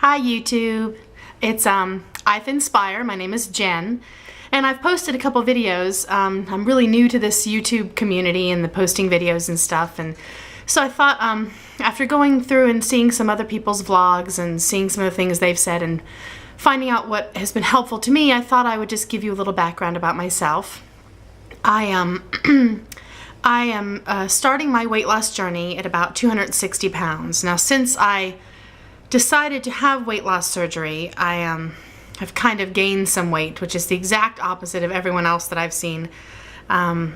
Hi YouTube. It's I've Inspire. My name is Jen, and I've posted a couple videos. I'm really new to this YouTube community and the posting videos and stuff, and so I thought after going through and seeing some other people's vlogs and seeing some of the things they've said and finding out what has been helpful to me, I thought I would just give you a little background about myself. I am starting my weight loss journey at about 260 pounds. Now, since I decided to have weight loss surgery, I have kind of gained some weight, which is the exact opposite of everyone else that I've seen. I've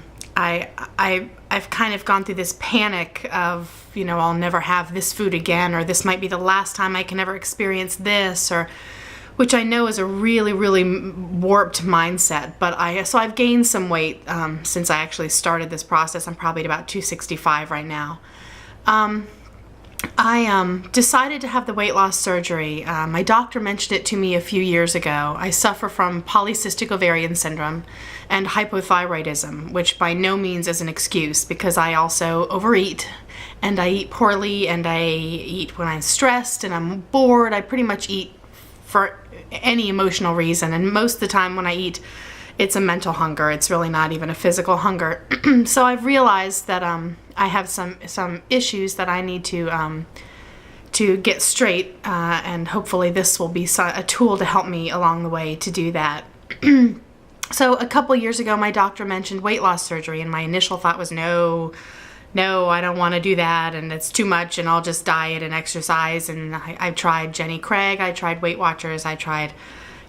kind of gone through this panic of, you know, I'll never have this food again, or this might be the last time I can ever experience this, or which I know is a really, really warped mindset. But so I've gained some weight since I actually started this process. I'm probably at about 265 right now. I decided to have the weight loss surgery. My doctor mentioned it to me a few years ago. I suffer from polycystic ovarian syndrome and hypothyroidism, which by no means is an excuse, because I also overeat, and I eat poorly, and I eat when I'm stressed and I'm bored. I pretty much eat for any emotional reason, and most of the time when I eat, it's a mental hunger. It's really not even a physical hunger. So I've realized that I have some issues that I need to get straight, and hopefully this will be a tool to help me along the way to do that. So a couple years ago, my doctor mentioned weight loss surgery, and my initial thought was, no, I don't want to do that, and it's too much, and I'll just diet and exercise. And I've tried Jenny Craig, I tried Weight Watchers, I tried,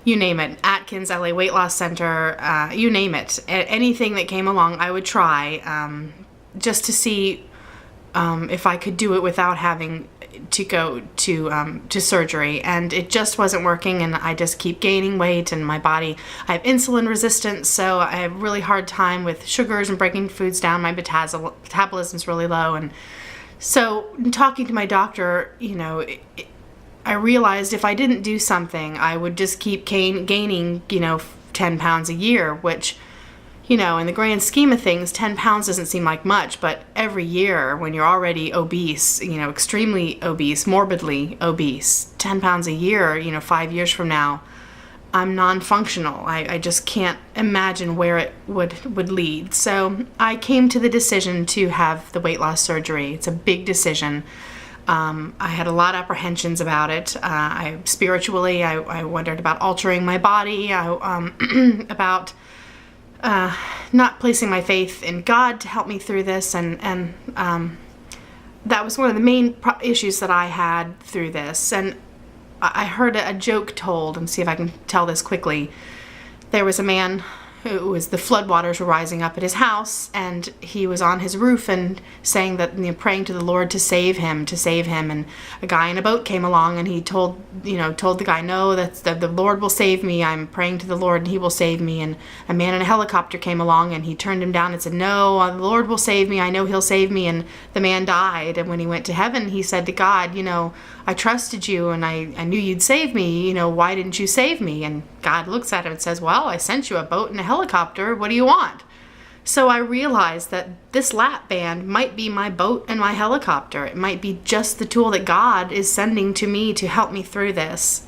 you name it, Atkins, LA Weight Loss Center, you name it. Anything that came along, I would try, just to see if I could do it without having to go to surgery. And it just wasn't working, and I just keep gaining weight, and my body, I have insulin resistance, so I have a really hard time with sugars and breaking foods down. My metabolism's really low. And so talking to my doctor, you know, I realized if I didn't do something, I would just keep gaining, you know, 10 pounds a year, which, you know, in the grand scheme of things, 10 pounds doesn't seem like much, but every year when you're already obese, you know, extremely obese, morbidly obese, 10 pounds a year, you know, 5 years from now, I'm non-functional. I just can't imagine where it would lead. So I came to the decision to have the weight loss surgery. It's a big decision. I had a lot of apprehensions about it. Spiritually, I wondered about altering my body, about not placing my faith in God to help me through this, and that was one of the main issues that I had through this. And I heard a joke told, and see if I can tell this quickly. There was a man who was, the floodwaters were rising up at his house, and he was on his roof and saying that, you know, praying to the Lord to save him, and a guy in a boat came along, and he told the guy, no, the Lord will save me, I'm praying to the Lord and he will save me. And a man in a helicopter came along, and he turned him down and said, no, the Lord will save me, I know he'll save me. And the man died, and when he went to heaven, he said to God, you know, I trusted you, and I knew you'd save me, you know, why didn't you save me? And God looks at him and says, well, I sent you a boat and a helicopter, what do you want? So I realized that this lap band might be my boat and my helicopter. It might be just the tool that God is sending to me to help me through this.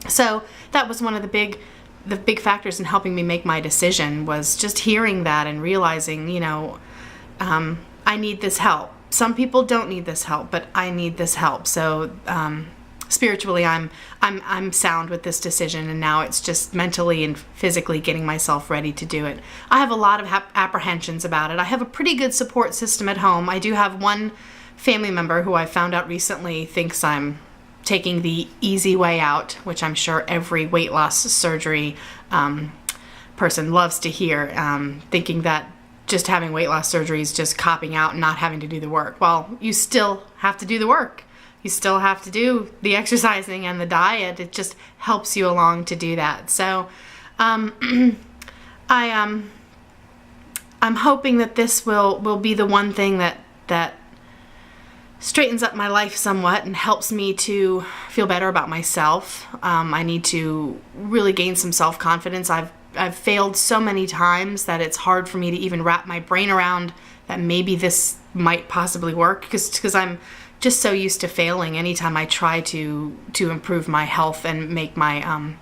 So that was one of the big factors in helping me make my decision, was just hearing that and realizing, you know, I need this help. Some people don't need this help, but I need this help. So spiritually, I'm sound with this decision, and now it's just mentally and physically getting myself ready to do it. I have a lot of apprehensions about it. I have a pretty good support system at home. I do have one family member who I found out recently thinks I'm taking the easy way out, which I'm sure every weight loss surgery person loves to hear, thinking that just having weight loss surgery is just copping out and not having to do the work. Well, you still have to do the work. You still have to do the exercising and the diet. It just helps you along to do that. So I'm hoping that this will be the one thing that straightens up my life somewhat and helps me to feel better about myself. I need to really gain some self-confidence. I've failed so many times that it's hard for me to even wrap my brain around that maybe this might possibly work, because I'm just so used to failing anytime I try to improve my health and make my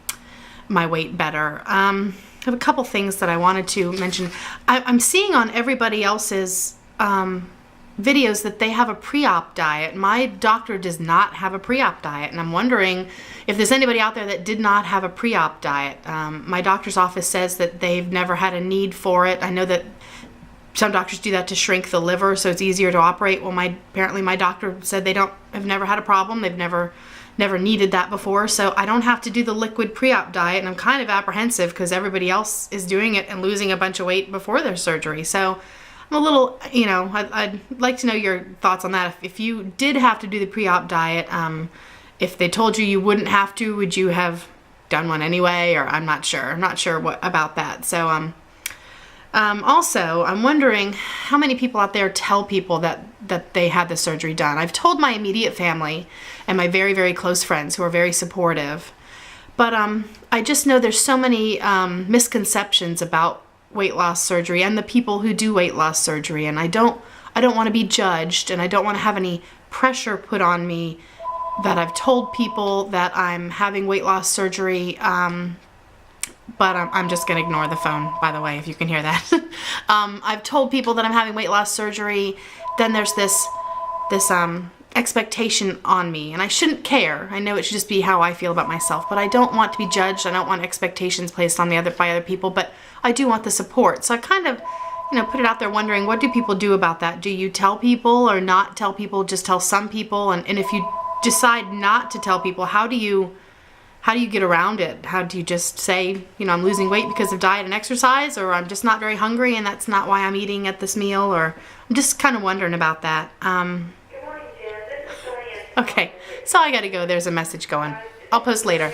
my weight better. I have a couple things that I wanted to mention. I'm seeing on everybody else's videos that they have a pre-op diet. My doctor does not have a pre-op diet, and I'm wondering if there's anybody out there that did not have a pre-op diet. My doctor's office says that they've never had a need for it. I know that some doctors do that to shrink the liver so it's easier to operate. Well, apparently my doctor said they have never had a problem. They've never needed that before, so I don't have to do the liquid pre-op diet, and I'm kind of apprehensive because everybody else is doing it and losing a bunch of weight before their surgery. So I'm a little, I'd like to know your thoughts on that. If you did have to do the pre-op diet, if they told you you wouldn't have to, would you have done one anyway? Or I'm not sure. I'm not sure what about that. So also, I'm wondering how many people out there tell people that they had the surgery done. I've told my immediate family and my very, very close friends who are very supportive. But I just know there's so many misconceptions about weight loss surgery and the people who do weight loss surgery, and I don't want to be judged, and I don't want to have any pressure put on me that I've told people that I'm having weight loss surgery. But I'm just going to ignore the phone, by the way, if you can hear that. I've told people that I'm having weight loss surgery. Then there's this expectation on me, and I shouldn't care. I know it should just be how I feel about myself, but I don't want to be judged. I don't want expectations placed on me by other people, but I do want the support. So I kind of, put it out there wondering, what do people do about that? Do you tell people or not tell people, just tell some people? And if you decide not to tell people, how do you get around it? How do you just say, I'm losing weight because of diet and exercise, or I'm just not very hungry and that's not why I'm eating at this meal? Or I'm just kind of wondering about that. Okay, so I gotta go. There's a message going. I'll post later.